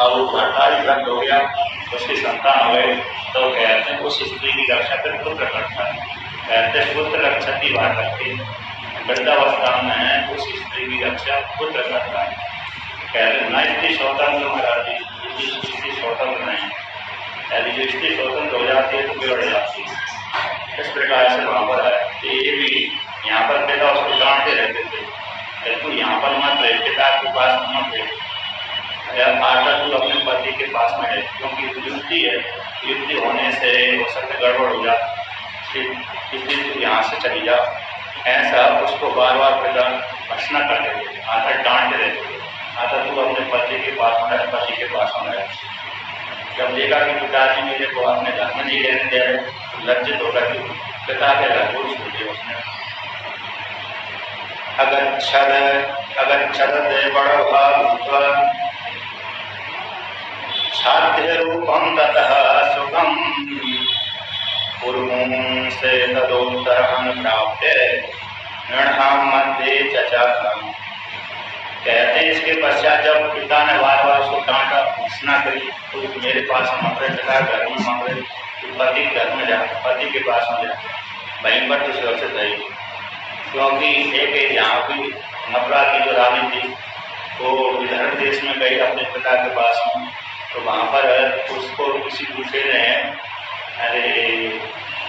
अब वो भरतारी व्रत हो गया, उसकी संतान हो गई, तो कहते हैं उस स्त्री की रक्षा फिर पुत्र करता है। कहते हैं पुत्र रक्षति वार्धक्ये, वृद्धावस्था में उस स्त्री की रक्षा पुत्र करता है। कहते हैं न स्त्री स्वतंत्र महाराज जी, स्त्री स्वतंत्र नहीं, यदि जो स्त्री स्वतंत्र हो जाती है तो बिगड़ जाती है। इस प्रकार से वहाँ पर है। ये भी यहाँ पर पिता उसको डांटते रहते थे, तू यहाँ पर मत रहे, पिता के पास मत रहे, आकर तू अपने पति के पास में है, क्योंकि युक्ति है, युक्ति होने से हो सकता गड़बड़ हो जाए, इसलिए तू यहाँ से चली जा। ऐसा उसको बार बार पिता प्रश्न करते थे, आकर डांटते रहते थे, आकर तू अपने पति के पास में रहे, पति के पास में रहे। जब देखा कि पिताजी मेरे को अपने घर में नहीं रहने दे रहे, तो लज्जित होकर कि पिता के घर को छोड़ दिया उसने। अगर छद दे बड़ो भाव छाद्य रूपम ततः सुखम पूर्वं से तदोत्तरं प्राप्ते नृणाम मध्य चचाकम। कहते हैं इसके पश्चात जब पिता ने बार बार उसको डांटा, घोषणा करी, तो मेरे पास मत रहे, पिता घर में मत रहे, पति घर में जा, पति के पास में जा, वहीं पर तो सुरक्षित रही। क्योंकि एक यहाँ की मथुरा की जो रानी थी वो विदर्भ देश में गई अपने पिता के पास में, तो वहाँ पर उसको किसी दूसरे ने अरे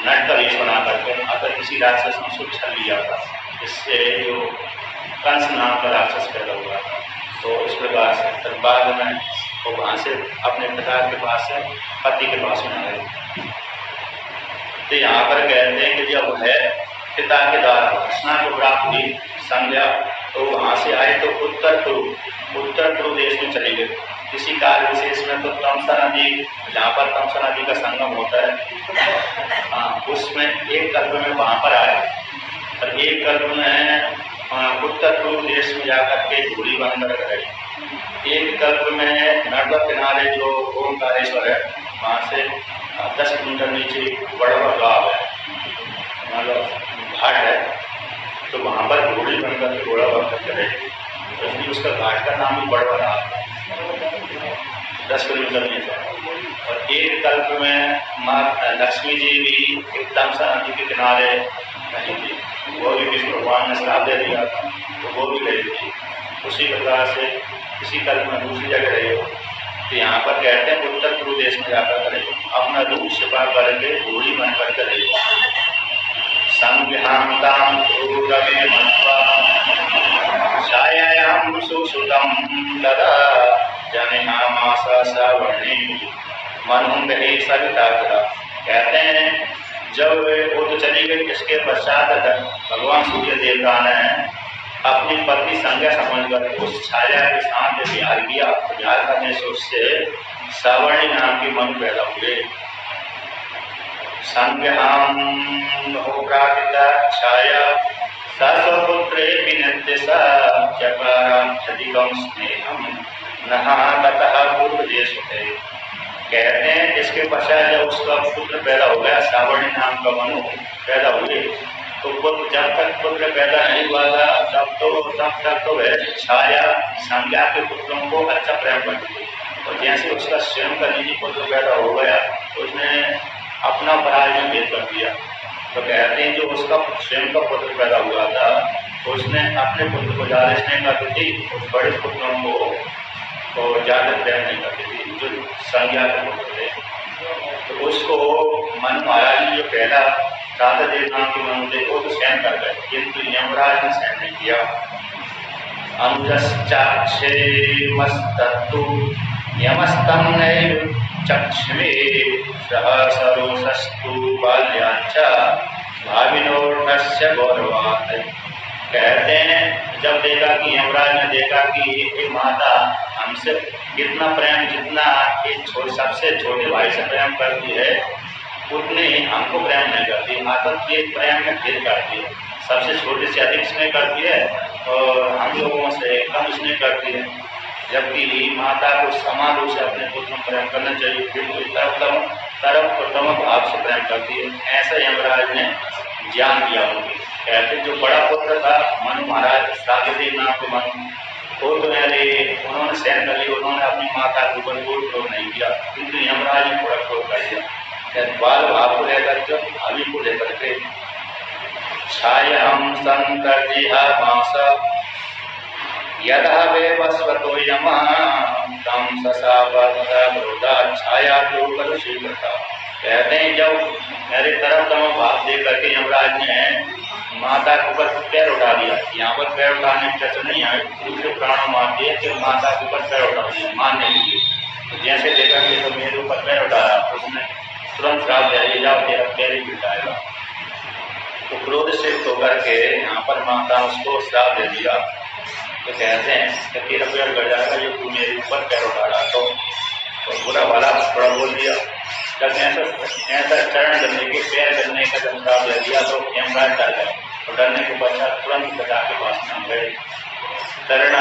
नट का वेश बना करके अगर किसी राक्षस ने उसको छल लिया था, इससे जो कंस नाम का राक्षस पैदा हुआ था। तो इस प्रकार से बाद में वो वहाँ से अपने पिता के पास से पति के पास में आए। तो यहाँ पर कहते हैं कि जब है पिता के द्वारा घोषणा को प्राप्त हुई संज्ञा, तो वहाँ से आए तो उत्तर कुरु देश में चले गए। किसी काल विशेष में तो तमसा नदी, जहाँ पर तमसा नदी का संगम होता है, उसमें एक कल्प में वहाँ पर आए, और एक कल्प में उत्तर पूर्व देश में जाकर के धूली बनकर रहे। एक कल्प में नर्मदा किनारे जो ओंकारेश्वर है, वहाँ से 10 किलोमीटर नीचे बड़वा गाँव है, मतलब घाट है, तो वहाँ पर घोड़ी बनकर के घोड़ा बनकर रहे, इसलिए उसका घाट का नाम भी बड़वा रहा, 10 किलोमीटर नीचे। और एक कल्प में माँ लक्ष्मी जी भी एक तमसा नदी के किनारे नहीं थी, वो भी विष्णु भगवान ने श्राप दे दिया था, तो वो भी रही थी। उसी प्रकार से किसी कल्प में दूसरी जगह रहे हो, तो यहाँ पर कहते हैं उत्तर पूर्व देश में जाकर करे अपना रूप छिपा करके घोड़ी बन करके रहे हो। संज्ञाताम क्रूरमे मत्वा छायायां सुसुतं तदा जनिहामास सवर्णी मनुंगहि सविताग्रा। कहते हैं जब वो तो चली गई, इसके पश्चात भगवान सूर्य देवता ने अपनी पत्नी संज्ञा समझकर उस छाया के साथ विहार किया। विहार करने से उससे सावर्णी नाम की मनु पैदा हुए। संज्ञाम प्राकृता छाया सस्वपुत्रे विनत्य चकाराधिकम स्नेहम नहातः पूर्व देश है। कहते हैं इसके पश्चात जब उसका पुत्र पैदा हो गया, सावर्णी नाम का मनु पैदा हुए, तो जब तक पुत्र पैदा नहीं हुआ था तब तक तो वह छाया संज्ञा के पुत्रों को अच्छा प्रेम करती थी, और जैसे उसका स्वयं का निजी पुत्र पैदा हो गया तो उसने अपना पराय में भेद कर दिया। तो कहते हैं जो उसका स्वयं का पुत्र पैदा हुआ था तो उसने अपने पुत्र को ज़्यादा स्नेह करती थी, उस बड़े पुत्रों को तो ज़्यादा प्रेम नहीं करती थी जो संज्ञा के पुत्र थे। तो उसको मन महाराज ने जो पहला राधा देव नाम के मनु थे वो तो सहन कर गए, किंतु यमराज ने सहन नहीं किया। अनुजश्चाक्षे मस्तु यमस्तम नैव चक्षुषे सहसरोषस्तु बाल्याच्च भाविनोर्णस्य गौरवात्। कहते हैं जब देखा कि यमराज ने देखा कि ये माता हमसे कितना प्रेम, जितना एक सबसे छोटे भाई से प्रेम करती है उतने हमको प्रेम नहीं करती, माता ये प्रेम में भेद करती है, सबसे छोटे से अधिक स्नेह करती है और हम लोगों से कम स्नेह करती है, जबकि माता को समान रूप से अपने पुत्र में प्रेम करना चाहिए, बिल्कुल तरफ प्रथम भाव से प्रेम करती है। ऐसा यमराज ने ज्ञान दिया उनकी। कहते जो बड़ा पुत्र था मनु महाराज, सावित्री नाम के मनु, वो तो उन्होंने सहन कर लिया, उन्होंने अपनी माता के ऊपर कोई क्रोध नहीं किया, किंतु यमराज ने थोड़ा क्रोध कर दिया। बाल भाव को लेकर के, भावी को लेकर के, छायाम संतर्जिहामास यदा वेवस्वतो यमः तम ससावत्ता छाया तो कर शीघ्रता। कहते हैं जब मेरे तरफ तम भाव दे करके यमराज ने माता के ऊपर पैर उठा दिया, यहाँ पर पैर उठाने की चर्चा नहीं है, दूसरे प्राणों मार दिए कि माता के ऊपर पैर उठा दिया मारने के लिए। तो जैसे देखा कि तो मेरे ऊपर पैर उठाया, उसने तुरंत श्राप दे दिया, जाओ तेरा पैर ही पिटाएगा। तो क्रोध से होकर के यहाँ पर माता उसको श्राप दे दिया। तो कहते हैं कि तेरा पैर गड़ जाएगा जो तू मेरे ऊपर पैर उठा रहा। तो बुरा वाला थोड़ा बोल दिया। जब ऐसा चरण करने के पैर करने का जब श्राप दे दिया तो यमराज डर गए। तो डरने के पश्चात तुरंत पिता के पास में गए। चरण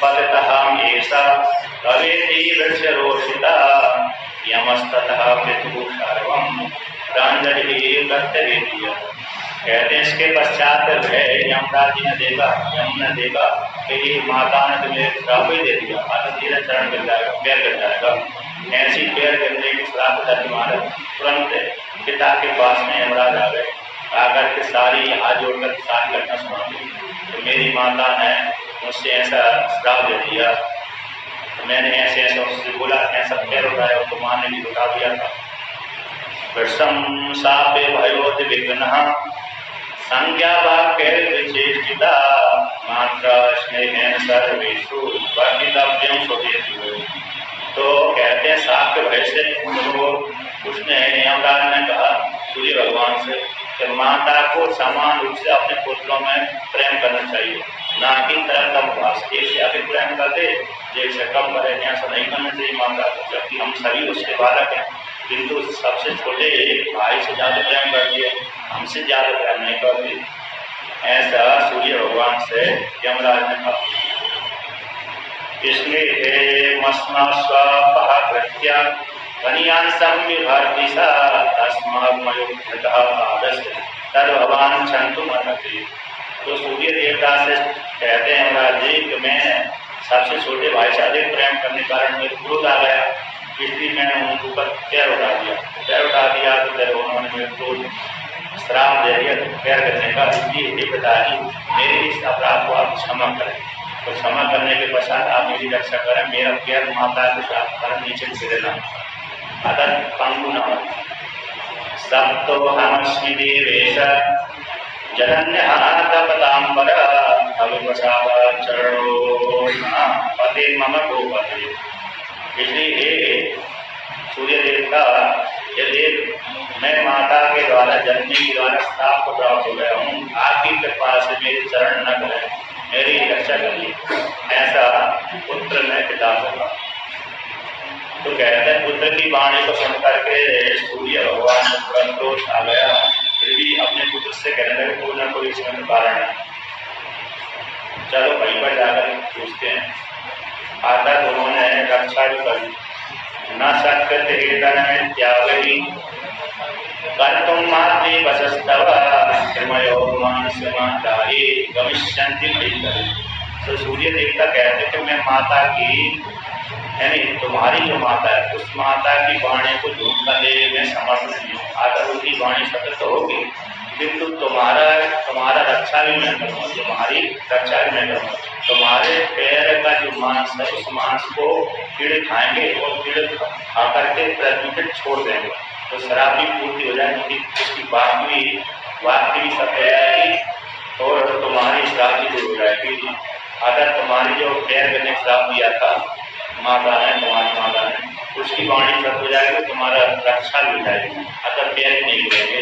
पततः ऐसा कवेति वृक्ष रोषिता यमस्ततः पितुः सर्वं प्रांजलि कर्तव्य। कहते हैं इसके पश्चात यमराज जी ने देखा, यम ने देखा कि माता ने तुम्हें श्राप ही दे दिया, आता धीरे चरण गिर जाएगा, पैर गिर जाएगा। ऐसी पैर गिरने की श्राप का निवारण तुरंत पिता के पास में यमराज आ गए। आकर के सारी हाथ जोड़कर सारी घटना सुना दी। तो मेरी माता ने मुझसे ऐसा श्राप दे दिया, तो मैंने ऐसे ऐसा उससे बोला, ऐसा पैर उठाया, उसको मारने की बता दिया था। शापे भयोद विघ्न संज्ञा वाक्य विचेष्टिता मात्रा स्नेहेन सर्वेषु वर्णितव्यं स्वदेति। तो कहते हैं साप के भय से उसने यमराज ने कहा सूर्य भगवान से कि माता को समान रूप से अपने पुत्रों में प्रेम करना चाहिए, ना कि तरह कम भाष एक से अधिक प्रेम कर दे, एक से कम करे, ऐसा नहीं करना चाहिए माता को, जबकि हम सभी उसके बालक हैं। किंतु सबसे छोटे भाई से ज्यादा प्रेम करती है, हमसे ज्यादा प्रेम नहीं करती। ऐसा सूर्य भगवान से यमराज ने कहा। इसलिए मस्मा स्वपहकृत्य कनियांसं विभर्ति सा तस्माद्मयोद्धतः आदस्य तद्भवान् क्षन्तुमर्हति। तो सूर्य देवता से कहते हैं यमराज जी कि मैं सबसे छोटे भाई से अधिक प्रेम करने के कारण मेरे क्रोध आ गया, इसलिए मैंने उनके ऊपर पैर उठा दिया। पैर उठा दिया तो फिर उन्होंने मेरे को श्राप दे दिया पैर करने का। इसलिए ये पिताजी मेरे इस अपराध को आप क्षमा करें। तो क्षमा करने के पश्चात आप मेरी रक्षा करें, मेरा पैर माता के साथ पर नीचे गिरेना अगर पंगु न हो। सब तो हमस्मि देवेश जनन्यहातपदाम्बर अविपसाद चरणो पते मम गोपते। इसलिए सूर्य देवता यदि मैं माता के द्वारा जन्म के द्वारा श्राप को प्राप्त हो गया हूँ, आपकी कृपा से मेरे चरण न करें, मेरी रक्षा करिए। ऐसा पुत्र ने पिता से कहा। तो कहते हैं पुत्र की वाणी को सुन करके सूर्य भगवान को संतोष आ गया, फिर भी अपने पुत्र से कहने लगे कोई न कोई इसमें कारण है, चलो वहीं पर जाकर पूछते हैं। आता तो उन्होंने रक्षा भी कर दी। न शक्यते हेतन में त्यागी कर्तुं मात्रे वशस्तव श्रमयो मानस्य माताहि गमिष्यन्ति मयि। तो सूर्य देवता कहते कि मैं माता की यानी तुम्हारी जो माता है उस माता की वाणी को झूठ करने में समर्थ नहीं हूँ। आकर उसकी वाणी सत्य तो होगी, किंतु तुम्हारा रक्षा भी मैं करूँगा, तुम्हारी रक्षा भी मैं करूँगा। तुम्हारे पैर का जो मांस है उस मांस को कीड़े खाएंगे और कीड़े खा करके पृथ्वी पे छोड़ देंगे, तो शराब भी पूर्ति हो जाएगी, उसकी बात भी सत्य हो जाएगी और तुम्हारी श्राप भी दूर हो जाएगी। अगर तुम्हारी जो पैर करने श्राप दिया था माता ने, तुम्हारी माता ने, उसकी वाणी सत्य हो जाएगी, तुम्हारा रक्षा भी हो जाएगी। अगर पैर नहीं गिरेंगे,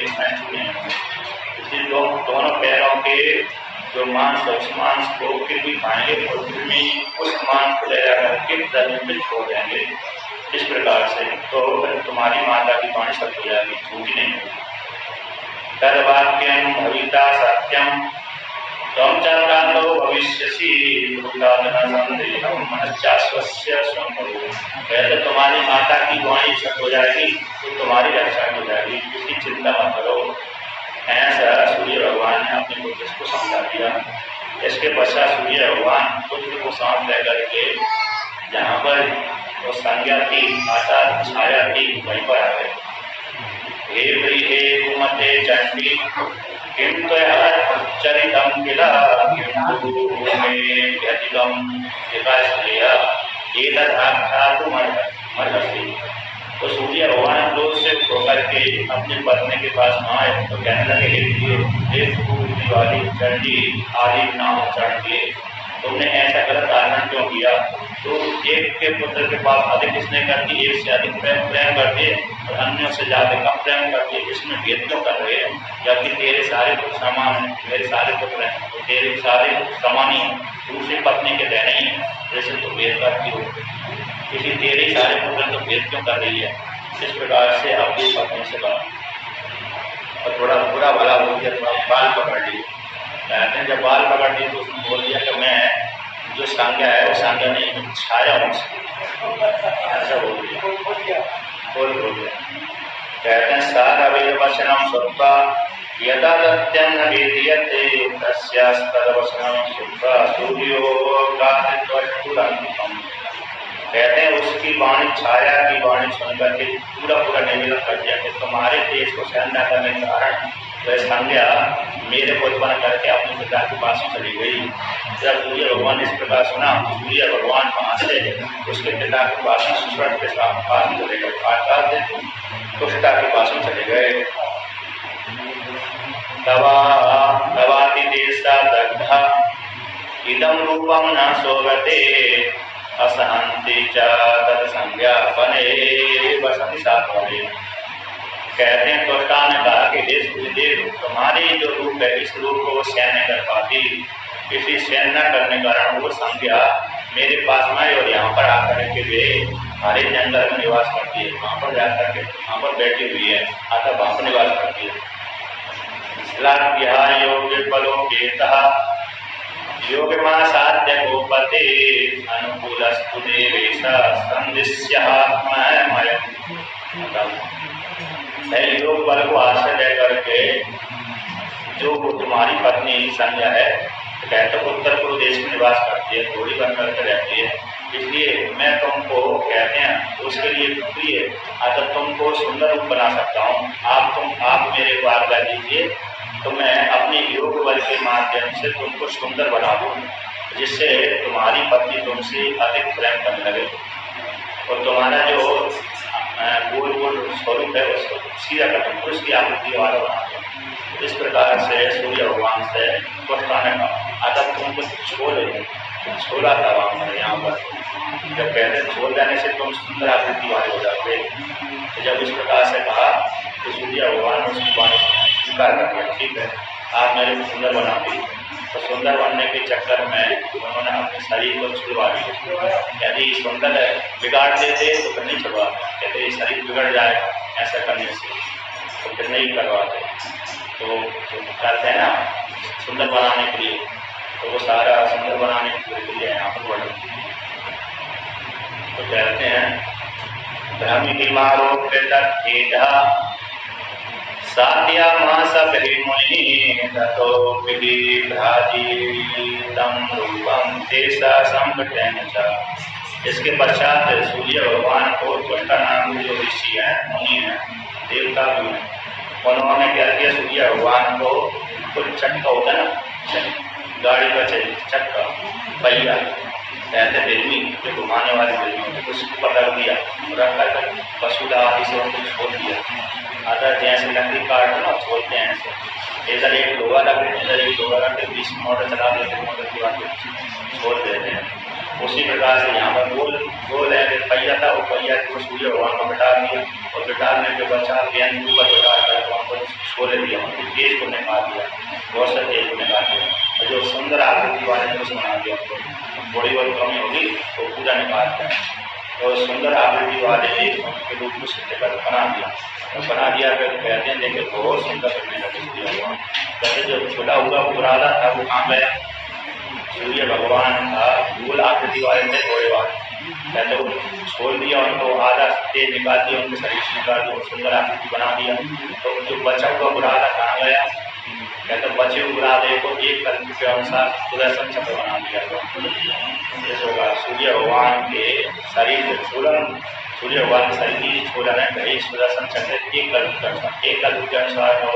इसलिए दोनों पैरों के जो मांस है उस मांस को फिर भी खाएंगे और फिर भी उस मांस को ले जाकर के जमीन में छोड़ देंगे। इस प्रकार से तो तुम्हारी माता की वाणी सत्य हो जाएगी, झूठी नहीं होगी। तद्वाक्यं भविता सत्यम त्वं च प्राणो भविष्यसि संदेहं मनश्चास्वस्य स्वंभवो। पहले तुम्हारी माता की वाणी सत्य हो जाएगी तो तुम्हारी रक्षा हो जाएगी, इसकी चिंता मत करो। ऐसा सूर्य भगवान ने अपने पुत्र को समझा दिया। इसके पश्चात सूर्य भगवान पुत्र को साथ लेकर के जहाँ पर वो संज्ञा थी, आचार छाया थी, वहीं पर आ गए। हे प्रिये कुमते चंडी किम चरितम किला किंतु मे व्यतितम विकासलिया एतद् आख्यातुम अर्हसि। तो सूर्य भगवान क्रोध से होकर के अपनी पत्नी के पास आए तो कहने लगे, हे दिवाली चंडी आदि नाम उच्चारण किए, तुमने ऐसा गलत आचरण क्यों किया? तो एक के पुत्र के पास अधिक किसने कर दी, एक से अधिक प्रेम कर दिए और अन्यों से ज्यादा कम प्रेम कर दिए, इसमें भेद क्यों कर रहे हैं? जबकि तेरे सारे पुत्र समान हैं, मेरे सारे पुत्र हैं, तो तेरे सारे समान ही हैं, दूसरी पत्नी के देने ही है, जैसे तो भेद करती हो, किसी तेरे सारे पुत्र तो भेद क्यों कर रही है? इस प्रकार से अपनी पत्नी से कहा और थोड़ा बुरा भला हो गया, थोड़ा बाल पकड़ लिए। कहते हैं जब बाल पकड़ लिए तो उसने बोल दिया कि मैं जो संज्ञा है वो संज्ञा नहीं, छाया हूँ, ऐसा बोल दिया, बोल दिया। कहते हैं सार अवयवचनम स्वरूपा यदा दत्यं न वेदीयते तस्यास्तदवचनम स्वरूपा सूर्यो गातित्वस्तुरंतम। कहते हैं उसकी वाणी, छाया की वाणी सुनकर के पूरा निवेदन कर दिया कि तुम्हारे देश को सहन न करने के कारण वह संज्ञा मेरे को उत्पन्न करके अपने पिता के पास चली गई। जब सूर्य भगवान इस प्रकार सुना, सूर्य भगवान वहां से उसके पिता के पास स्वर्ग के पास चले गए, कुष्ठा के पास चले गए। दवाति देशा दग्धा इदं रूपम न सोगते असहंति च तत्संज्ञा बने बसंति सात्वरे। कहते हैं त्वष्टा ने कहा कि तुम्हारी जो रूप है इस रूप को वो सहन नहीं कर पाती, इसी सहन न करने के कारण वो संज्ञा मेरे पास में और यहाँ पर आकर के वे हरे जंगल में निवास करती है, वहाँ पर जाकर के वहाँ पर बैठी हुई है, आकर वहाँ पर निवास करती है। योग बलोकेतः योग साध्य गोपते अनुकूलस्तु देवेश योग बल को आश्रय दे करके जो तुम्हारी पत्नी संज्ञा है, कहते उत्तर प्रदेश में निवास करती है, थोड़ी बन करके रहती है, इसलिए मैं तुमको कहते हैं उसके लिए प्रिय अगर तुमको सुंदर रूप बना सकता हूँ। आप मेरे को आज्ञा दीजिए तो मैं अपने योग बल के माध्यम से तुमको सुंदर बना दूँ, जिससे तुम्हारी पत्नी तुमसे अधिक प्रेम करने लगे और तुम्हारा जो गोल स्वरूप है उसको सीधा कर दूँ, उसकी आकृति वाला बना दूँ। इस प्रकार से सूर्य भगवान से त्वष्टा ने कहा अगर तुमको छोड़ा था वहाँ पर, यहाँ पर जब कहते छोड़ देने से तुम सुंदर आकृति वाले हो जाते। तो जब इस प्रकार से कहा तो सूर्य भगवान ने उसकी बात स्वीकार कर दिया, ठीक है आप मेरे को सुंदर बना दी। तो सुंदर बनने के चक्कर में उन्होंने अपने शरीर को छुड़वा दिया। यदि सुंदर बिगाड़ देते तो फिर नहीं छुड़वाते, कहते ये शरीर बिगड़ जाएगा ऐसा करने से, तो फिर नहीं करवाते। तो करते हैं ना सुंदर बनाने के लिए, तो वो सारा सुंदर बनाने के लिए यहाँ पर वर्णन। तो कहते हैं भ्रमिमारोप्य तत्थेधा साध्या मुनि ततो रूपम तेसा संकटन। इसके पश्चात सूर्य भगवान को त्वष्टा नाम जो ऋषि है, मुनि है, देवता भी है, उन्होंने क्या किया सूर्य भगवान को कुछ चक्का होता है ना, गाड़ी का चक्का पहिया कहते बेलमी जो घुमाने वाली बेलमी, उसको पकड़ दिया, रख कर पशुदा आदि से उनको छोड़ दिया। अगर जैसे लकड़ी काट ना छोड़ते हैं ऐसे, इधर एक लोहा रख इधर एक लोहा रख के बीच मोटर चला देते, मोटर की बात छोड़ देते हैं। उसी प्रकार से यहाँ पर गोल है पहिया था, वो पहिया को सूर्य भगवान को बिठा दिया और बिठाने के पश्चात गेंद के ऊपर बिठा कर वहाँ पर छोड़ दिया, उनके तेज को निकाल दिया, बहुत से तेज को निकाल दिया, जो सुंदर आकृति वाले ने बना दिया, थोड़ी बहुत कमी होगी तो पूरा निकाल दिया, तो सुंदर आकृति वाले के रूप में सिद्ध कर बना दिया। फिर कहते हैं देखे बहुत सुंदर करने लगे। कहते जो छोटा हुआ पुराना था वो कहाँ गया, सूर्य भगवान था गोल आकृति वाले थे थोड़े बार, कहते वो छोड़ दिया, उनको आधा तेज निकाल दिया, उनके शरीर से निकाल दिया, सुंदर आकृति बना दिया। तो जो बचा हुआ बुरादा कहाँ गया, कहते बचे हुए बुरादे को एक कल्प के अनुसार सुदर्शन चक्र बना दिया। इस प्रकार सूर्य भगवान के शरीर छूलन, सूर्य भगवान शरीर की छूलन है कहीं सुदर्शन चक्र एक कल्प के अनुसार तो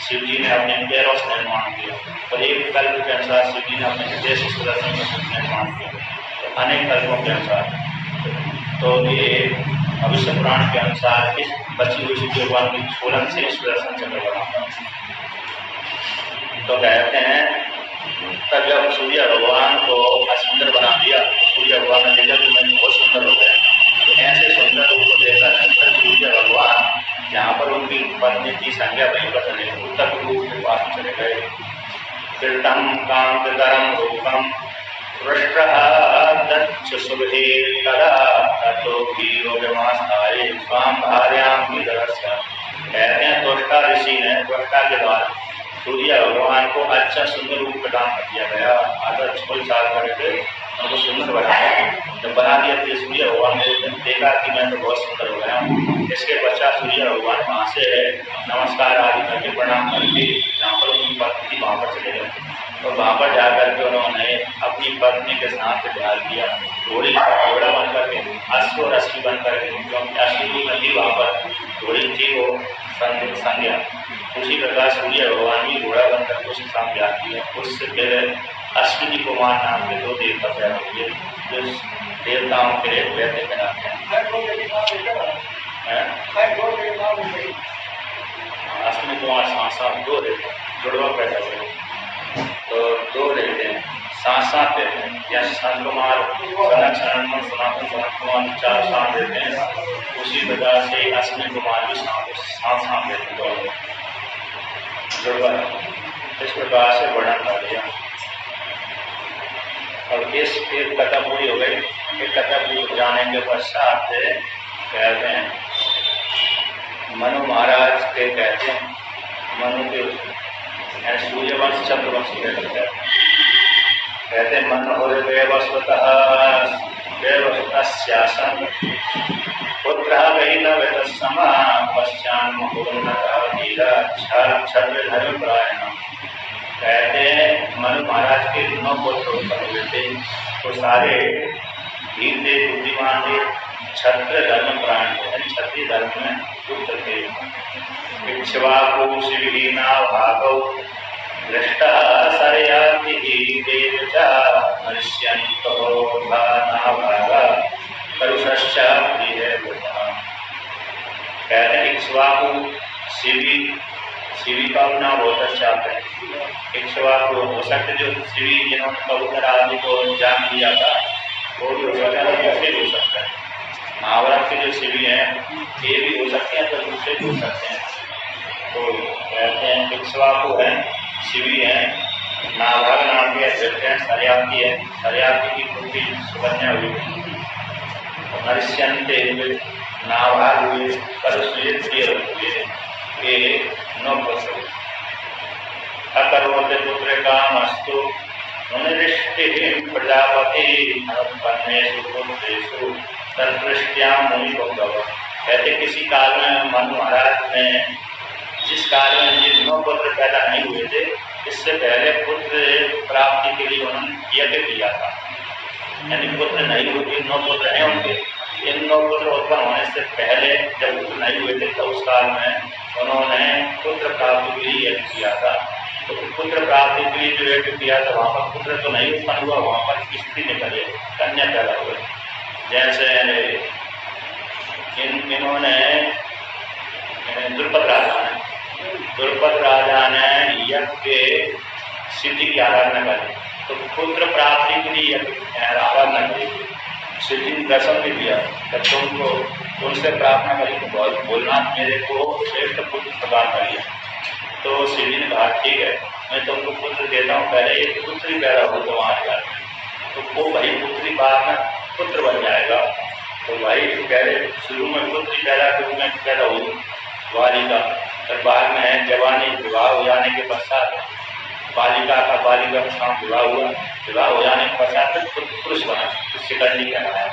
शिव जी ने अपने पैरों से निर्माण किया और एक कल्प के अनुसार शिव जी ने अपने हृदय से सुदर्शन का निर्माण किया। तो अनेक कल्पों के अनुसार तो ये भविष्य पुराण के अनुसार इस बची हुई सूर्य भगवान की छूलन से सुदर्शन चक्र बना। तो कहते हैं तब जब सूर्य भगवान को सुंदर बना दिया तो सूर्य भगवान ने देखा कि मैं बहुत सुंदर हो गया। तो ऐसे सुंदर रूप को देखा सूर्य भगवान यहाँ पर उनकी पत्नी की संज्ञा वहीं पर चले उत्तर रूप के पास चले गए। कीर्तम कांतरम रूपम दक्ष सुभे कदा ततो योगमास्ताये स्वाम भार्याम विदर्श्य। कहते हैं त्वष्टा ऋषि ने त्वष्टा के द्वारा सूर्य भगवान को अच्छा सुंदर रूप प्रदान कर दिया गया। आधा 6 साल करके उनको सुंदर बनाया। जब बना दिया तो सूर्य भगवान ने देखा कि मैं तो बहुत सुंदर हो गया हूँ। इसके पश्चात सूर्य भगवान वहाँ से नमस्कार आदि करके प्रणाम करके जहाँ पर उनकी पत्नी थी वहाँ पर चले गए और वहाँ पर जाकर के उन्होंने अपनी पत्नी के साथ प्यार किया। घोड़ा बन करके अश्व और अश्वी बन करके क्योंकि अश्वी नदी वहाँ पर घोड़ी थी वो संज्ञा। उसी प्रकार सूर्य भगवान भी घोड़ा बनकर उसके साथ प्यार किया। उससे पहले अश्विनी कुमार नाम के 2 देवता पैदा हुए जो देवताओं के वैद्य कहलाते हैं। अश्विनी कुमार साथ 2 देवता जुड़वा पैदा हुए तो 2 रहते हैं साथ रहते हैं या संत कुमार सनक सनातन सनत कुमार 4 साथ रहते हैं। उसी प्रकार से अश्विनी कुमार भी साथ रहते हैं जुड़वा। इस प्रकार से वर्णन कर दिया और इस एक कथा पूरी हो गई। एक कथा पूरी हो जाने के पश्चात कहते हैं मनु महाराज के कहते हैं मनु के सूर्यवंश चंद्रवंश कहते हैं मन हो देवस्वतः शासन पुत्र गीता पश्चान छत्र धर्म परायण। कहते हैं मनु महाराज के 9 पुत्र उत्पन्न हुए थे तो सारे वीर थे बुद्धिमान थे छत्र धर्म परायण थे क्षत्रिय धर्म में पुत्र थे। इक्ष्वाकु शिवहीना भागौ दृष्टा सरयाति देवचा मनुष्यंतो भागा करुषश्चा कहते हैं इक्ष्वाकु शिवी का नाम बहुत अच्छा है। इक्ष्वाकु हो सकते जो शिवी जिन्होंने कबूतर आदि को जान दिया था वो भी हो सकता है दूसरे भी हो सकता है। महाभारत के जो शिवी हैं ये भी हो सकते हैं तो दूसरे भी हो सकते हैं। तो कहते हैं इक्ष्वाकु है शिवी है नाभाग नाम के अध्यक्ष हैं सरयाती है सरयाती की पुत्री सुकन्या हुई नरिष्यन्ते नाभाग हुए परस्वीर हुए ये 9 पुत्र। अकरोते पुत्र कामस्तु मुनिरिष्टिः प्रजापति अनुपन्नेषु पुत्रेषु तद्दृष्ट्या मुनि भोगव। कहते किसी काल में मनु महाराज ने जिस काल में ये 9 पुत्र पैदा नहीं हुए थे इससे पहले पुत्र प्राप्ति के लिए उन्होंने यज्ञ किया था। यानी पुत्र नहीं हुए 9 पुत्र हैं उनके। इन 9 पुत्र उत्पन्न होने से पहले जब पुत्र नहीं हुए थे तो उस काल में उन्होंने पुत्र प्राप्ति के लिए यज्ञ किया था। तो पुत्र प्राप्ति के लिए जो यज्ञ किया था वहाँ पर पुत्र तो नहीं उत्पन्न हुआ वहाँ पर स्त्री निकले कन्या पैदा हुए। जैसे इन्होंने द्रुपद राजा ने यज्ञ सिद्धि की आराधना करी तो पुत्र प्राप्ति के लिए आराधना करी। सिद्धि दर्शन भी दिया जब तुमको उनसे प्रार्थना करी तो भोलेनाथ मेरे को श्रेष्ठ पुत्र प्रदान करिए। तो सिद्धि ने कहा ठीक है मैं तुमको पुत्र देता हूँ पहले एक पुत्री पैदा हो तुम्हारे घर तो वो वही पुत्री बाद में पुत्र बन जाएगा। तो वही पहले शुरू में पुत्री पैदा हुई बालिका और बाद में जवानी विवाह हो जाने के पश्चात बालिका के साथ विवाह हुआ। विवाह हो जाने के पश्चात पुरुष बना शिकंडी कहलाया।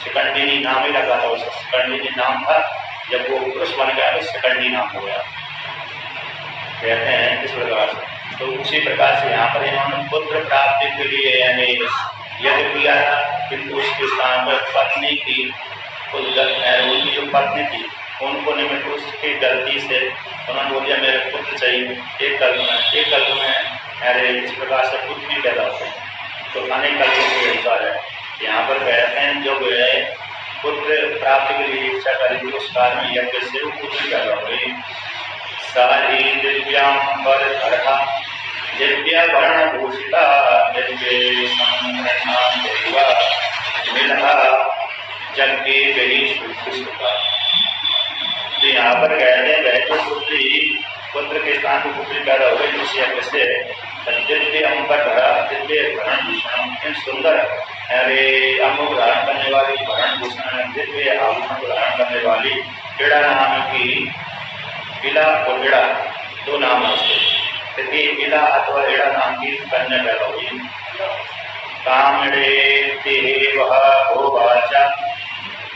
शिकंडी नाम ही लगा था उसका शिकंडी नाम था। जब वो पुरुष बन गया तो शिकंडी नाम हो गया कहते हैं इस प्रकार से। तो उसी प्रकार से यहाँ पर इन्होंने पुत्र प्राप्ति के लिए यानी यज्ञ किया था किंतु उसके स्थान पर पत्नी की उनकी जो पत्नी थी उनको निमित्त उसकी गलती से उन्होंने बोल दिया मेरे पुत्र चाहिए एक कल्प में अरे इस प्रकार से पुत्र भी पैदा होते हैं। तो अनेक कल्पों की अधिकार है। यहाँ पर कहते हैं जो पुत्र प्राप्ति के लिए इच्छा करी थी उस काल में यज्ञ से वो पुत्र पैदा हुई। सारी दिव्यांबर धरा दिव्य वर्ण भूषिता दिव्य मिला जग के गई सुखा। तो यहाँ पर कहते हैं वह जो पुत्र के स्थान पर पुत्री पैदा हो गई उस यज्ञ से दिव्य अंबर धरा दिव्य भरण भूषण सुंदर अरे अंग धारण करने वाली भरण भूषण दिव्य आभूषण धारण करने वाली पीड़ा नाम की पीला और इड़ा दो नाम है उसके पीला अथवा इड़ा नाम की कन्या पैदा हुई। कामड़े वह हो वाचा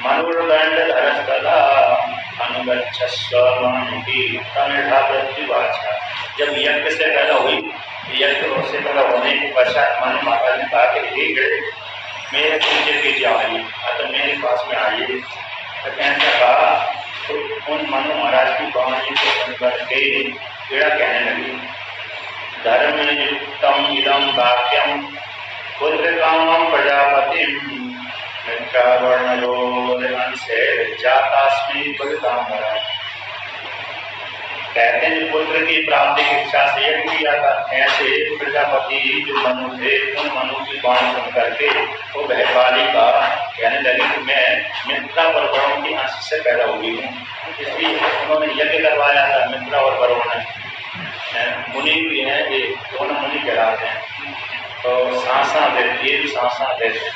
मनुर्दंड धरस्कला अनुगच्छस्व प्रतिभाषा। जब यज्ञ से पैदा हुई यज्ञ से पैदा होने के पश्चात मनु माता ने कहा कि हे गए मेरे पीछे आइए अतः मेरे पास में आइए। तो ऐसा कहा तो उन मनु महाराज की वाणी को सुनकर के पीड़ा कहने लगी धर्म युक्तम इदम वाक्यम पुत्र कामम प्रजापति कहते हैं पुत्र की प्राप्ति की इच्छा से यज्ञ किया था। ऐसे प्रजापति जो मनु थे उन मनु की वाणी सुन करके वो बहबाली का कहने लगे कि मैं मित्रा और वरुण की अंश से पैदा हुई हूँ, इसलिए उन्होंने यज्ञ करवाया था। मित्रा और वरुण मुनि भी हैं, ये दोनों मुनि कहलाते हैं। तो सांसा देते ये भी सांसा देते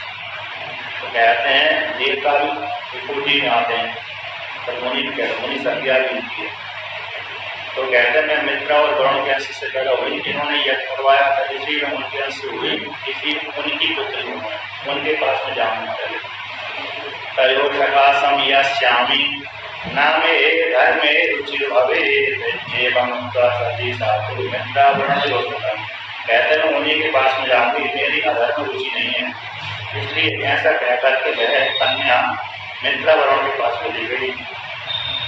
तो कहते हैं देवता भी विभूति में आते हैं तो मुनि संज्ञा भी उनकी है। तो कहते हैं मैं मित्रा और वरुण के अंश से पैदा हुई, इन्होंने यज्ञ करवाया था इसलिए उनके अंश से हुई, इसलिए उनकी पुत्री हूँ, उनके पास में जाना चाहिए। तयो सकाशम या श्यामी नामे धर्मे रुचि भवे एवं सती साधु मित्रा वरुण योजना। कहते हैं उन्हीं के पास में जाऊंगी, मेरी अधर्म रुचि नहीं है, इसलिए ऐसा कह करके वह कन्या मित्रा वरुण के पास में ली गई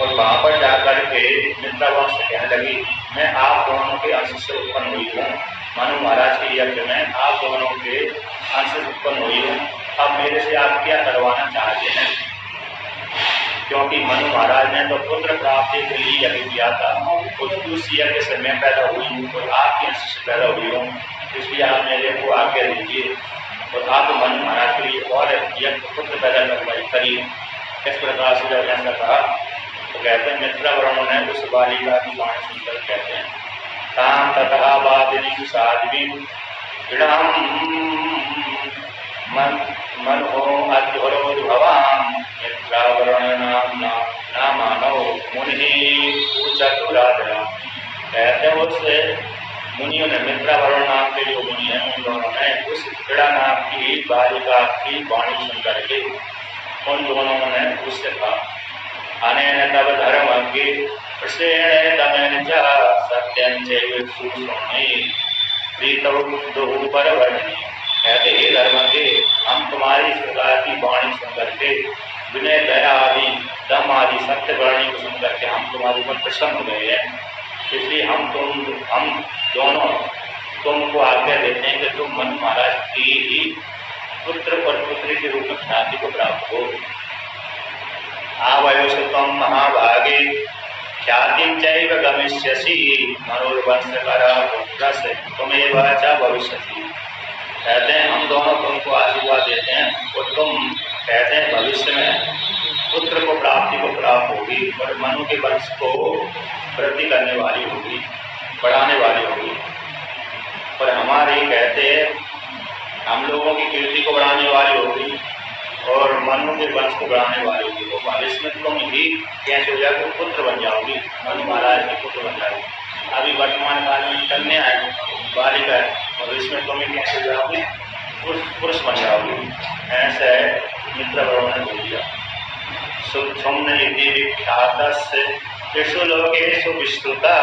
और वहां पर जाकर के मित्रा वरुण से कहने लगी मैं आप दोनों के अंश से उत्पन्न हुई हूँ। मनु महाराज के यज्ञ में आप दोनों के अंश से उत्पन्न हुई हूँ, अब मेरे से आप क्या करवाना चाहते हैं? क्योंकि मनु महाराज ने तो पुत्र प्राप्ति के लिए यज्ञ किया था, उस यज्ञ से मैं पैदा हुई हूँ और आपके अंश से पैदा हुई हूँ, इसलिए आप मेरे को आज्ञा दीजिए और आप मनु महाराज के लिए और यज्ञ पुत्र पैदा करवाई करिए। इस प्रकार से जब ऐसा कहा तो कहते हैं मित्रा वरुण ने उस बालिका की वाणी सुनकर कहते हैं ताम तथा वादिनी साध्वी मन हो अध्वरो भवाम मित्रा वरुण नाम मानो मुनि चतुराधरा। कहते हैं उससे मुनियों ने मित्रा वरुण नाम के जो मुनि है उन दोनों ने उस क्रीड़ा नाम की बालिका की वाणी सुन करके उन दोनों ने उससे कहा अनेन तब धर्म के प्रसेण दमन च सत्यं चैव सुसुमयि प्रीतौ दोहु परवर्णि। कहते हे धर्म के हम तुम्हारी प्रकार की वाणी सुन करके विनय दया आदि दम आदि सत्य वाणी को सुन करके हम तुम्हारे ऊपर प्रसन्न हो गए हैं, इसलिए हम दोनों तुमको आज्ञा देते हैं कि तुम मनु महाराज की ही पुत्र और पुत्री के रूप में ख्याति को प्राप्त हो। आवयोस तम महाभागे ख्यातिं चैव गमिष्यसि मनोर्वंशकरा पुत्रस्य त्वमेव च भविष्यसि। कहते हैं हम दोनों तुमको आशीर्वाद देते हैं और तुम कहते हैं भविष्य में पुत्र को प्राप्त होगी और मनु के वंश को वृद्धि करने वाली होगी, बढ़ाने वाली होगी। और हमारे कहते हैं हम लोगों की कीर्ति को बढ़ाने वाली होगी और मनु के वंश को बढ़ाने वाली होगी। तो भविष्य में तुम ही कैसे हो जाओगे पुत्र बन जाओगी, मनु महाराज के पुत्र बन जाओगी। अभी वर्तमान काल में कन्या है बालिका है, भविष्य में तुम ही कैसे हो जाओगे पुरुष बन जाओगी। ऐसा है मित्र वरुण ने बोल दिया। सुक्षुम्न इति विख्यातस्य त्रिषु लोकेषु विस्तृता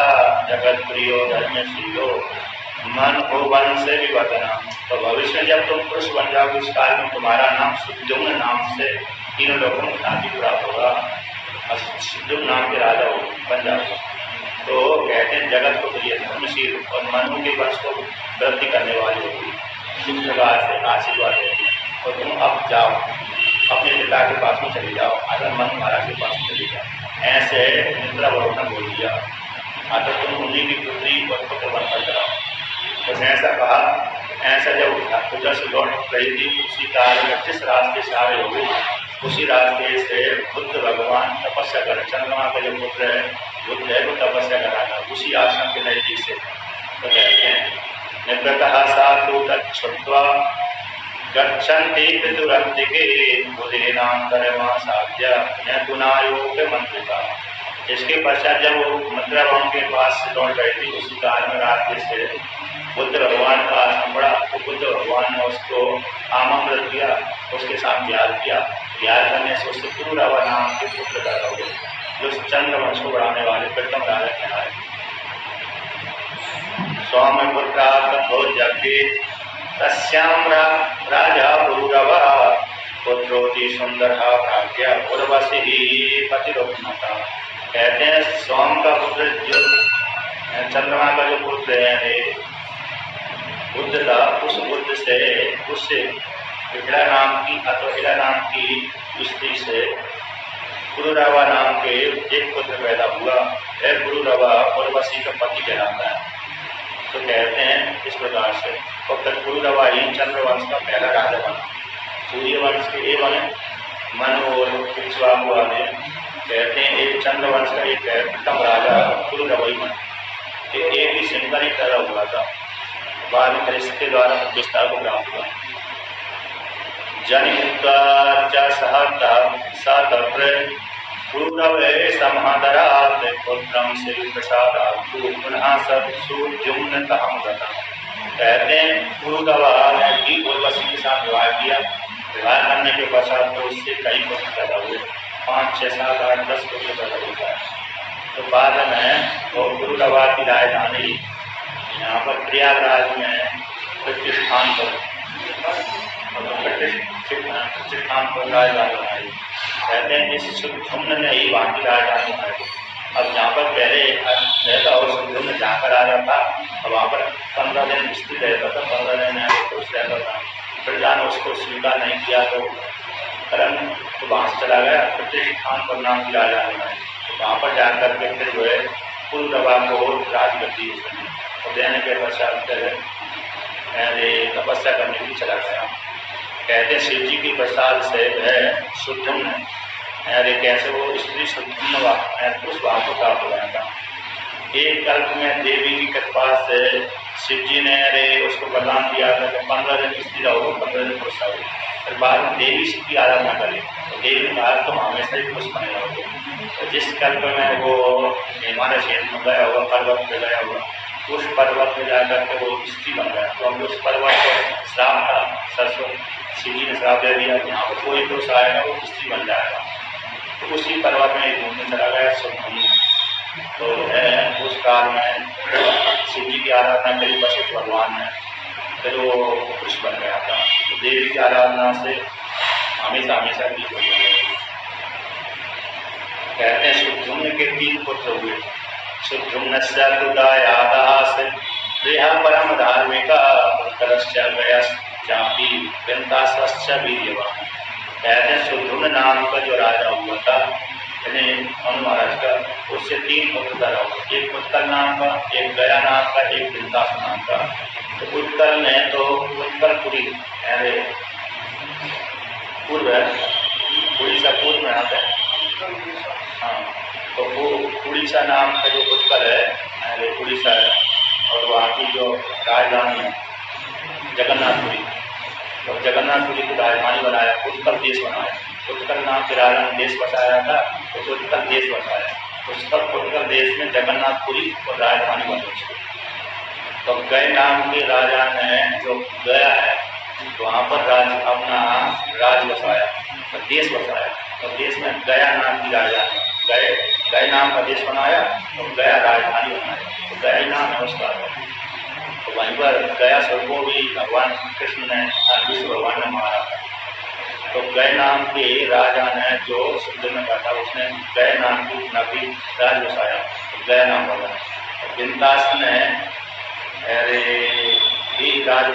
जगत प्रियो धर्मशीलो मन हो वन से भी बदना। तो भविष्य में जब तुम पुरुष बन जाओगे उस काल में तुम्हारा नाम सुद्युम्न नाम से तीनों लोगों में ख्याति प्राप्त होगा और सुद्युम्न नाम के राजा बन जाओगे। तो कहते हैं जगत को प्रिय धर्मशील और मनु के वंश को वृद्धि करने वाली होगी, इस प्रकार से आशीर्वाद देती है। और तुम अब जाओ अपने पिता के पास में चले जाओ, अगर मनु महाराज के पास में चले जाओ। ऐसे मित्रा वर्णन बोल दिया, अगर तुम उन्हीं की पुत्री और पुत्र बनकर कराओ। तो ऐसा कहा। ऐसा जब उधर से लौट रही थी उसी काल में जिस रास्ते से आ रही होगी उसी रास्ते से बुद्ध भगवान तपस्या कर, चंद्रमा का जो पुत्र है बुद्ध है वो तपस्या करा था उसी आश्रम के नजदीक से। तो कहते हैं निवृत्तः साधु तच्छ्रुत्वा गच्छन्ति पितुरन्तिके बुधेनान्तरमा साध्य नैपुनायोग मंत्रिता। इसके पश्चात जब वो मथुरा राम के पास से लौट रही थी उसी काल में रास्ते से बुद्ध भगवान का आश्रम पड़ा। तो बुद्ध भगवान ने उसको आमंत्रित किया, उसके साथ ध्यान किया। ध्यान करने से उससे पुरुरवा नाम के पुत्र पैदा हुए जो चंद्रवंश को बढ़ाने वाले प्रथम राजा कहलाए। सौम्यपुत्रात्मको जग्गे तस्याम राजा पुरुरवा पुत्रोति सुंदरः भाग्य उर्वशी पतिरोपमता। कहते हैं सोम का पुत्र जो चंद्रमा का जो पुत्र है बुद्ध था, उस बुद्ध से उससे हिड़ा नाम की अथवा हिड़ा नाम की स्त्री से पुरुरवा नाम के एक पुत्र पैदा हुआ है। पुरुरवा उर्वशी का पति कहलाता है। तो कहते हैं इस प्रकार से और फिर पुरुरवा ही चंद्रवंश का पहला राजा बना। सूर्यवंश के ये बने मनु और इक्ष्वाकु वाले कहते हैं एक चंद्रवंश का एक प्रथम राजा पुरुरवई बना। एक ही सिंह का नहीं पैदा हुआ था, बाद में इसके द्वारा विस्तार को प्राप्त हुआ। जनित्वा सतप्रे पुरुरवे समहादरात् पुत्रं श्री प्रसादात् पुनः सत्सुजुम्न तहं गता। कहते हैं पुरुरवा ने भी उर्वशी के साथ विवाह किया। विवाह करने के पश्चात तो उससे कई पुत्र पैदा हुए, 5, 6, 7, 8, 10 पुत्र पैदा होता है। तो बाद में वो पुरुरवा की राजधानी यहाँ पर प्रयागराज में प्रतिष्ठान पर राजधानी बनाई। कहते हैं इस सुद्युम्न ने ही वहाँ की राजधानी बनाई। अब जहाँ पर पहले रहता और सुद्युम्न जहाँ पर राजा था और वहाँ पर 15 दिन स्थित रहता था, 15 दिन पुरुष रहता था। प्रजा ने उसको स्वीकार नहीं किया तो करण तो वहाँ से चला गया। प्रतिष्ठान पर नाम की राजधानी बनाई। तो वहाँ पर जाकर के फिर जो है पुरुरवा को राजगद्दी देने के पश्चात तपस्या करने के लिए चला गया। कहते हैं शिव जी की प्रसाद से वह सुद्युम्न कैसे वो स्त्री सुद्युम्न पुरुष भाव को प्राप्त हो गया था। एक कल्प में देवी की कृपा से शिव जी ने उसको वरदान दिया था कि 15 दिन स्त्री रहो, 15 दिन पुरुष रहो। फिर बाद में देवी शिव की आराधना करी तो देवी ने कहा तुम हमेशा ही पुरुष बने रहोगे। तो जिस कल्प में वो हिमालय क्षेत्र में गया हुआ, पर्वत पे गया हुआ, उस पर्वत में जाकर के वो स्त्री बन गया। तो हम उस पर्वत को श्राप था, सरस्वती शिव जी ने श्राप दे दिया कि यहाँ पर कोई पुरुष आएगा वो स्त्री बन जाएगा। तो उसी पर्वत में घूमने चला गया सुद्युम्न। तो है उस काल में शिव जी की आराधना करी वशिष्ठ भगवान ने, फिर वो पुरुष बन गया था। तो देवी की आराधना से हमेशा हमेशा की हो गई। कहते हैं सुद्युम्न के 3 पुत्र हुए। सुद्युम्नस्य कृतायादास्य देहा परम धार्मिका पुत्रस्य गयश्चापि वृन्दासश्च वीर्यवान्। कहते हैं सुद्युम्न नाम का जो राजा हुआ था मनु महाराज का, उससे 3 पुत्र पैदा हुए। एक उत्कल नाम का, एक गया नाम का, एक वृन्दास नाम का। तो उत्कल में तो उत्कलपुरी पूर्व है, उड़ीसा पूर्व में आता है। हाँ, तो वो उड़ीसा नाम का जो उत्कल है उड़ीसा है और वहाँ की जो राजधानी है जगन्नाथपुरी, तो जगन्नाथपुरी की राजधानी बनाया, उत्कल देश बनाया। उत्कल नाम के राजा ने देश बसाया था तो उत्कल देश बसाया। उत्कल देश में जगन्नाथपुरी और राजधानी बनी। तो गय नाम के राजा ने जो गया है वहाँ पर अपना राज बसाया, तो देश बसाया। तो देश में गया नाम की राजा ने गय नाम का देश बनाया और गया राजधानी बनाया। तो गया नाम है उसका। तो वहीं पर गयासुर को भी भगवान कृष्ण ने विष्णु भगवान ने मारा था। तो गय नाम के राजा ने जो सिद्ध में कहा था, उसने गय नाम की नगरी राज बसाया, गय नाम वाला। बिंदास ने भी राज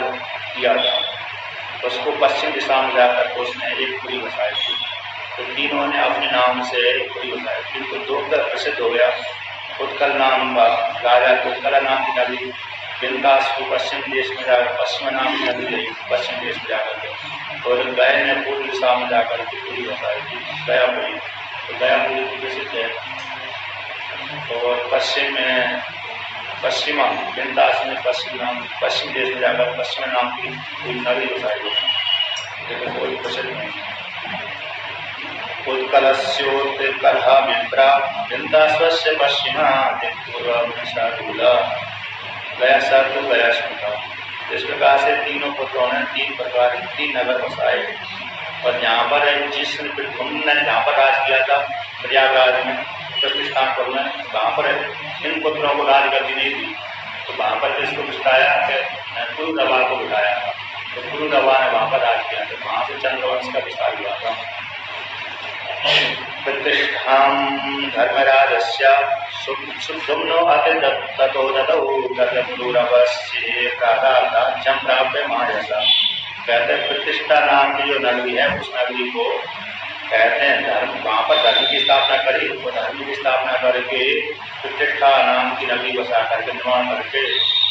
किया था, उसको पश्चिम दिशा में जाकर उसने एक पुरी बसाई थी। तो तीनों ने अपने नाम से पुरी बसाई, किंतु दो प्रसिद्ध हो गया। उत्कल नाम का राजा उत्कल नाम की नगरी बिंदास को पश्चिम देश में जाकर पश्चिम नाम की नगरी गई, पश्चिम देश में जाकर के, और गय ने पूर्व दिशा में जाकर के पुरी बसाई थी, गयापुरी। तो गयापुरी प्रसिद्ध है। और पश्चिम में पश्चिमा बिंदास ने पश्चिम देश में जाकर पश्चिम नाम की कोई नगरी बसाई है, लेकिन कोई प्रसिद्ध नहीं। उत्कलस्योत्कलः विप्रा बिंदास्वस्य पश्चिमा पूर्वा गया सर्व गया स्मृता। इस प्रकार से तीनों पुत्रों ने तीन नगर बसाए। और यहाँ पर जिस ने जहाँ पर राज किया था प्रयागराज में, प्रतिष्ठानपुर में, वहाँ पर इन पुत्रों को राज गद्दी नहीं दी। तो वहाँ पर किसको बिठाया कि पुरुरवा को बिठाया था। तो पुरुरवा ने वहाँ पर राज किया था, वहाँ से चंद्रवंश का विस्तार हुआ था। प्रतिष्ठां धर्मराजस्य सुम्नो अतिदत्तो ददौ तदपुरवस्य राज्यं प्राप्य मायसा। कहते हैं प्रतिष्ठा नाम की जो नगरी है, उस नगरी को कहते हैं धर्म। वहाँ पर धर्म की स्थापना करी, वो धर्म की स्थापना करके प्रतिष्ठा नाम की नगरी बसा करके निर्माण करके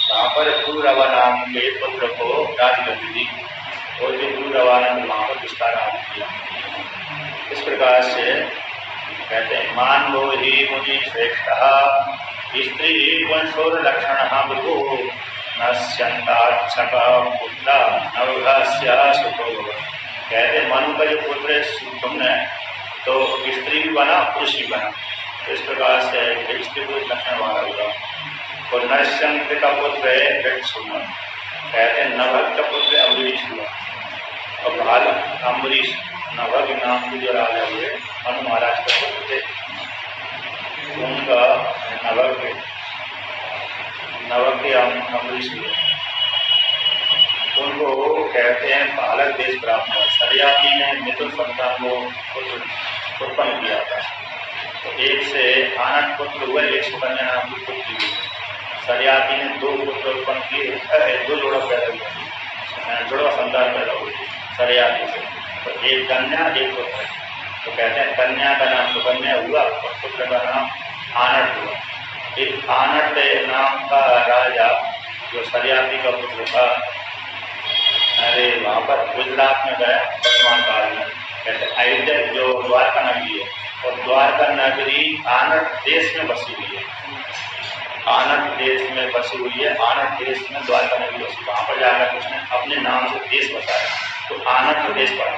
वहाँ पर पुरुरवा नाम के पुत्र को राजगद्दी दी, और जो पुरुरवा ने वहाँ पर विस्तार किया। इस प्रकार से कहते हैं मान वो ही मुनि श्रेष्ठ स्त्री वंशोर लक्षण विभु नश्यंताक्षका पुत्र नवघस्य सुतो। कहते मनु का जो पुत्र तुमने तो स्त्री भी बना पुरुष भी बना। इस प्रकार से स्त्री को लक्षण वाला हुआ। और नश्यंत का पुत्र है वृक्षुमन, कहते नभग का पुत्र अम्बरीश हुआ। और बाल अम्बरीश नभग नाम के जो राजा हुए मनु महाराज के पुत्र थे, उनका नभग के अम्बरीश हुए। उनको कहते हैं बालक देश प्राप्त हुआ। सरियाती ने मिथुन संतान को उत्पन्न किया था। तो एक से आनंद पुत्र हुए, एक सुकन्या नाम की पुत्री हुई। सरियाती ने दो पुत्र उत्पन्न किए, दो जोड़ा पैदा हुआ, जुड़वा संतान पैदा हुई सरियाती से। तो एक कन्या एक पुत्र। तो कहते हैं कन्या का नाम सुकन्या हुआ और पुत्र का नाम आनट हुआ। एक आनट नाम का राजा जो सरियाती का पुत्र था, अरे वहाँ पर गुजरात में गया वर्तमान काल में। कहते अयोध्या जो द्वारका नगरी है, और द्वारका नगरी आनट देश में बसी हुई है। आनट देश में बसी हुई है, आनट देश में द्वारका नगरी बसी। वहाँ पर जाकर उसने अपने नाम से देश बसाया, तो आनट देश पड़ा।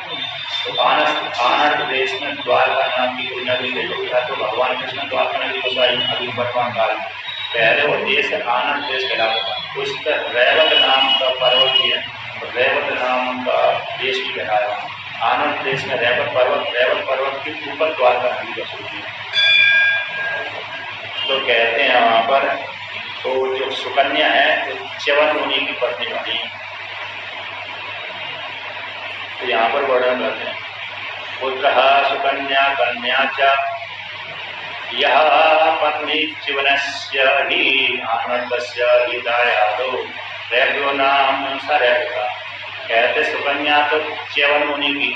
तो आनट देश में द्वारका नाम की कोई नगरी गई था। तो भगवान कृष्ण ने द्वारका नगरी बसाई अभी वर्तमान काल में। पहले वो देश आनट देश कहलाता था। उस पर रैवत नाम का पर्वत भी है, रैवत नाम का देश भी कहलाया। आनंद देश में रैवत पर्वत के ऊपर द्वारका नगरी बसी हुई है। तो कहते हैं वहाँ पर तो जो सुकन्या है तो च्यवन मुनि की पत्नी बनी। तो यहाँ पर वर्णन करते हैं पुत्र सुकन्या कन्या च यह पत्नी च्यवनस्य ही आनंदस्य हितायादो रैव्यो नाम सरेगा। कहते सुकन्या तो च्यवन मुनि की,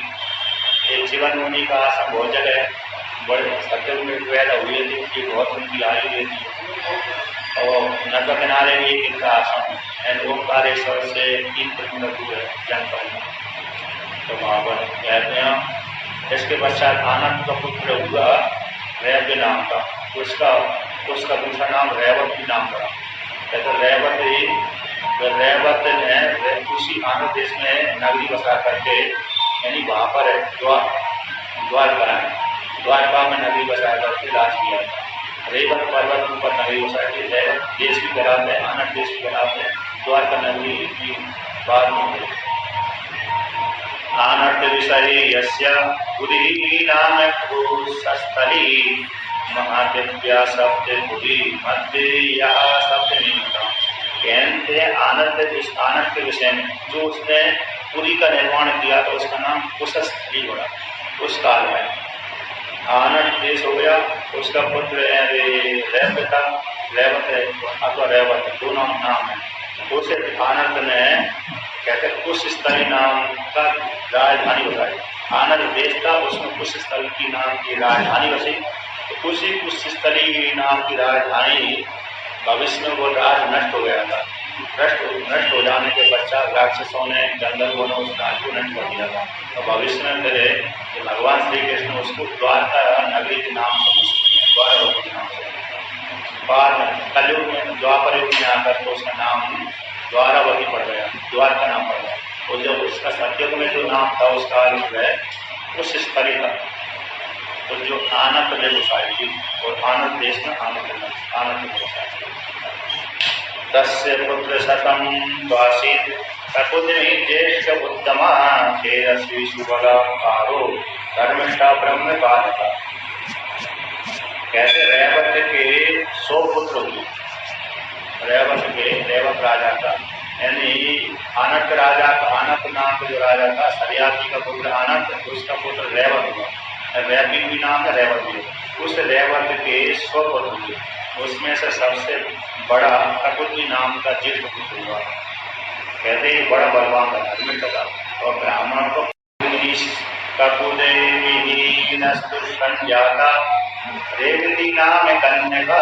ये च्यवन मुनि का आश्रम बहुत जगह है। बड़े सत्युग में पैदा हुए थे, कि बहुत उनकी आयु हुई थी। और नद किनारे भी एक इनका आश्रम है। ओंकारेश्वर से 3 किलोमीटर दूर है जनपद में। तो वहाँ पर कहते हैं इसके पश्चात आनंद का पुत्र हुआ रैव्य नाम का। उसका दूसरा नाम रैवत भी नाम पड़ा। कहते रैवत ने उसी आनंद देश में नगरी बसा करके, यानी वहाँ पर द्वारका में नगरी बसा करके राज किया था। रेवत पर्वत ऊपर नगरी बसाई थी। रैवत देश भी कहलाते हैं, आनंद देश भी कहलाते हैं। द्वारका नगरी की बाद में आनट विषय यस्य बुद्धि नाम स्थली महादिव्या सप्त बुद्धि मध्य सप्तमी। कहते हैं आनंद, इस आनंद के विषय में जो उसने पुरी का निर्माण किया तो उसका नाम कुशस्थली पड़ा। उस काल में आनंद देश हो गया, उसका पुत्र रैवत था, रैवत अथवा रैवत दोनों नाम है। उस आनंद ने कहते कुशस्थली नाम का राजधानी बताई। आनंद देश था, उसमें कुशस्थल की नाम की राजधानी बसी। तो उसी कुशस्थली नाम की राजधानी भविष्य में वो राज नष्ट हो गया था। नष्ट हो जाने के पश्चात राक्षसों ने, गंधर्वों ने उस राज को नष्ट कर दिया था। तो भविष्य में फिर भगवान श्री कृष्ण उसको द्वारका नगरी के नाम से, द्वारावती नाम से, बाद में कलयुग में द्वापर युग में आकर तो उसका नाम द्वारावती पड़ गया, द्वारका नाम पड़ गया। और जब उसका सतयुग में जो नाम था उसका उस स्थली था। तो जो आनंद ने बसाई थी और आनंद देश में आनंद तस्य पुत्र शतम द्वासीत सपुत्री ज्येष्ठ उत्तमा तेजस्वी सुबलाकारो धर्मिष्ठा ब्रह्म बालका। कहते रैवत के 100 पुत्र हुए। रैवत राजा का यानी आनंद राजा का, आनंद नाम का जो राजा था, सरियाती का पुत्र आनंद, उसका पुत्र रैवत हुआ। रैवी भी नाम है, रैवत भी। उस रैवत के 100 पुत्र हुए। उसमें से सबसे बड़ा ककुति नाम का ज्येष्ठ पुत्र हुआ। कहते हैं बड़ा बलवान था, धर्मिष्ठ था। और ब्राह्मण को ककुदेवी नस्तु संजाता रेवती नाम कन्या का